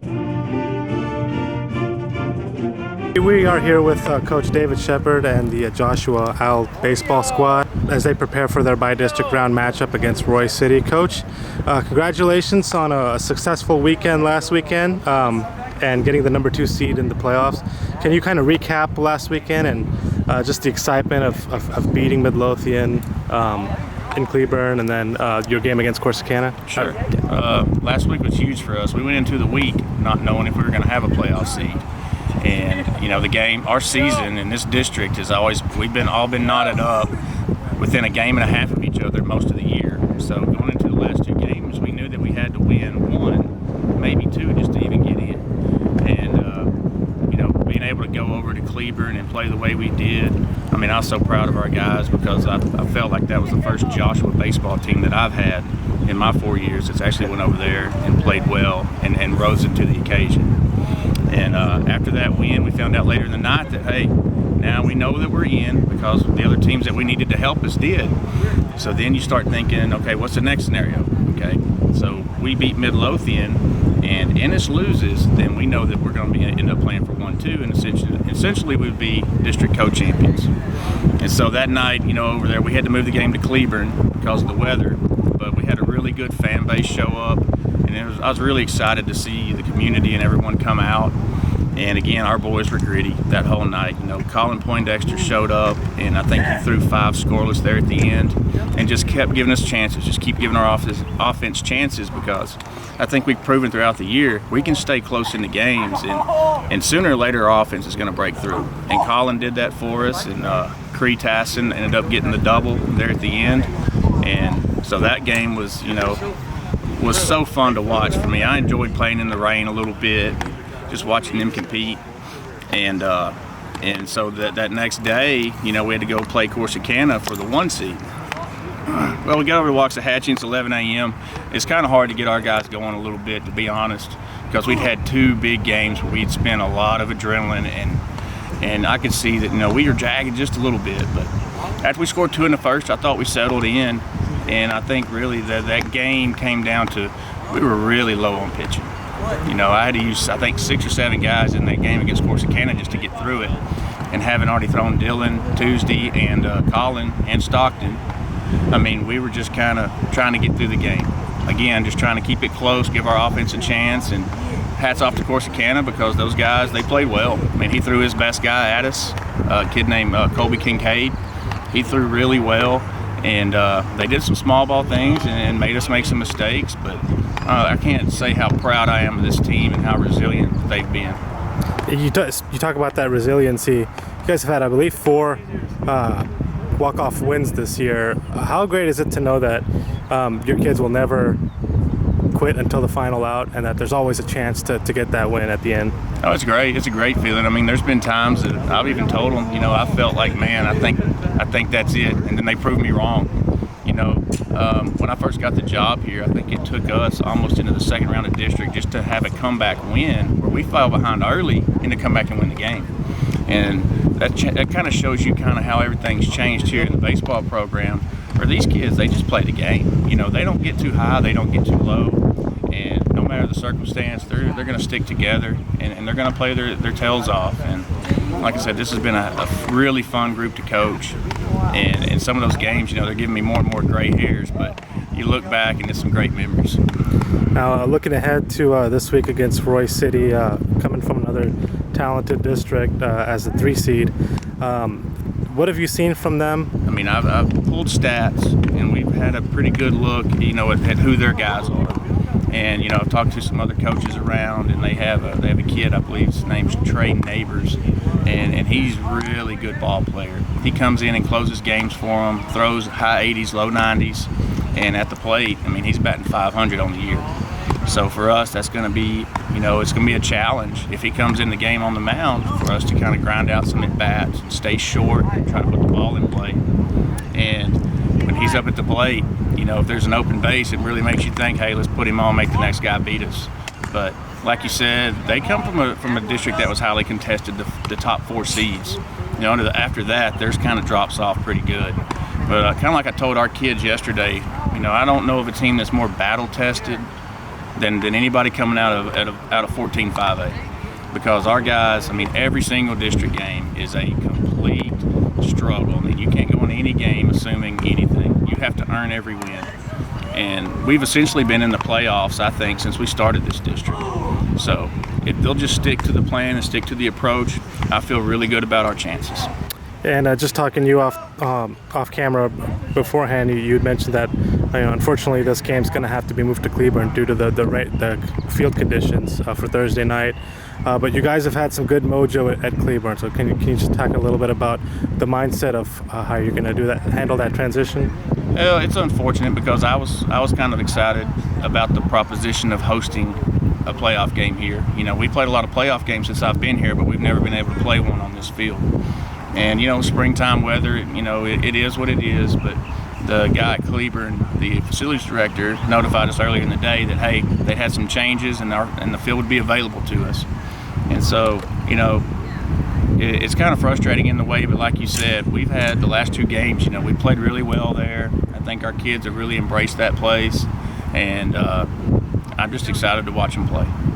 We are here with Coach David Shepphard and the Joshua Owl baseball squad as they prepare for their bi-district round matchup against Royse City. Coach, congratulations on a successful weekend last weekend and getting the number 2 seed in the playoffs. Can you kind of recap last weekend and just the excitement of beating Midlothian in Cleburne and then your game against Corsicana? Sure. Last week was huge for us. We went into the week not knowing if we were going to have a playoff seed. And, you know, the game, our season in this district is always, we've all been knotted up within a game and a half of each other most of the year. So going into the last 2 games, we knew that we had to win 1, maybe 2, just to even get in. And, you know, being able to go over to Cleburne and play the way we did, I mean, I was so proud of our guys because I felt like that was the first Joshua baseball team that I've had in my 4 years. It's actually went over there and played well and rose into the occasion. And after that win, we found out later in the night that, hey, now we know that we're in because the other teams that we needed to help us did. So then you start thinking, okay, what's the next scenario? Okay, so we beat Midlothian and Ennis loses, then we know that we're going to end up playing for 1-2, and essentially we would be district co-champions. And so that night, you know, over there, we had to move the game to Cleburne because of the weather, but we had a really good fan base show up. And I was really excited to see the community and everyone come out. And again, our boys were gritty that whole night. You know, Colin Poindexter showed up, and I think he threw 5 scoreless there at the end, and just kept giving us chances. Just keep giving our offense chances because I think we've proven throughout the year we can stay close in the games, and sooner or later our offense is going to break through. And Colin did that for us, and Cree Tassin ended up getting the double there at the end. And so that game was, you know, was so fun to watch for me. I enjoyed playing in the rain a little bit, just watching them compete. And so that next day, you know, we had to go play Corsicana for the 1 seed. Well, we got over to Waxahachie, it's 11 a.m. It's kind of hard to get our guys going a little bit, to be honest, because we'd had 2 big games where we'd spent a lot of adrenaline, and I could see that, you know, we were jagged just a little bit. But after we scored 2 in the first, I thought we settled in. And I think really that game came down to we were really low on pitching. You know, I had to use, I think, 6 or 7 guys in that game against Corsicana just to get through it. And having already thrown Dylan, Tuesday, and Colin, and Stockton, I mean, we were just kind of trying to get through the game. Again, just trying to keep it close, give our offense a chance. And hats off to Corsicana because those guys, they played well. I mean, he threw his best guy at us, a kid named Colby Kincaid. He threw really well. And they did some small ball things and made us make some mistakes, but I can't say how proud I am of this team and how resilient they've been. You talk about that resiliency. You guys have had, I believe, 4 walk-off wins this year. How great is it to know that your kids will never quit until the final out and that there's always a chance to get that win at the end? Oh, it's great. It's a great feeling. I mean, there's been times that I've even told them, you know, I felt like, man, I think that's it, and then they proved me wrong. You know, when I first got the job here, I think it took us almost into the second round of district just to have a comeback win where we fell behind early and to come back and win the game. And that kind of shows you kind of how everything's changed here in the baseball program. For these kids, they just play the game. You know, they don't get too high, they don't get too low, and no matter the circumstance, they're going to stick together and they're going to play their tails off. And like I said, this has been a really fun group to coach. And some of those games, you know, they're giving me more and more gray hairs, but you look back and it's some great memories. Now, looking ahead to this week against Royse City, coming from another talented district as a 3 seed, what have you seen from them? I mean, I've pulled stats, and we've had a pretty good look, you know, at who their guys are. And, you know, I've talked to some other coaches around, and they have a kid, I believe his name's Trey Neighbors, and he's a really good ball player. He comes in and closes games for them, throws high 80s, low 90s, and at the plate, I mean, he's batting 500 on the year. So for us, that's going to be, you know, it's going to be a challenge if he comes in the game on the mound for us to kind of grind out some at-bats and stay short and try to put the ball in play. And when he's up at the plate, you know, if there's an open base, it really makes you think, hey, let's put him on, make the next guy beat us. But like you said, they come from a district that was highly contested, the top 4 seeds. You know, after that, theirs kind of drops off pretty good. But kind of like I told our kids yesterday, you know, I don't know of a team that's more battle-tested than anybody coming out of 14-5A, because our guys, I mean, every single district game is a complete struggle. I mean, you can't go into any game assuming anything. You have to earn every win. And we've essentially been in the playoffs, I think, since we started this district. So if they'll just stick to the plan and stick to the approach, I feel really good about our chances. And just talking to you off camera beforehand, you had mentioned that unfortunately this game's going to have to be moved to Cleburne due to the field conditions for Thursday night. But you guys have had some good mojo at Cleburne. So can you just talk a little bit about the mindset of how you're going to handle that transition? It's unfortunate because I was kind of excited about the proposition of hosting a playoff game here. You know, we played a lot of playoff games since I've been here, but we've never been able to play one on this field. And, you know, springtime weather, it is what it is. But the guy at Cleburne, the facilities director, notified us earlier in the day that, hey, they had some changes and the field would be available to us. And so, it's kind of frustrating in the way, but like you said, we've had the last 2 games, we played really well there. I think our kids have really embraced that place. And I'm just excited to watch them play.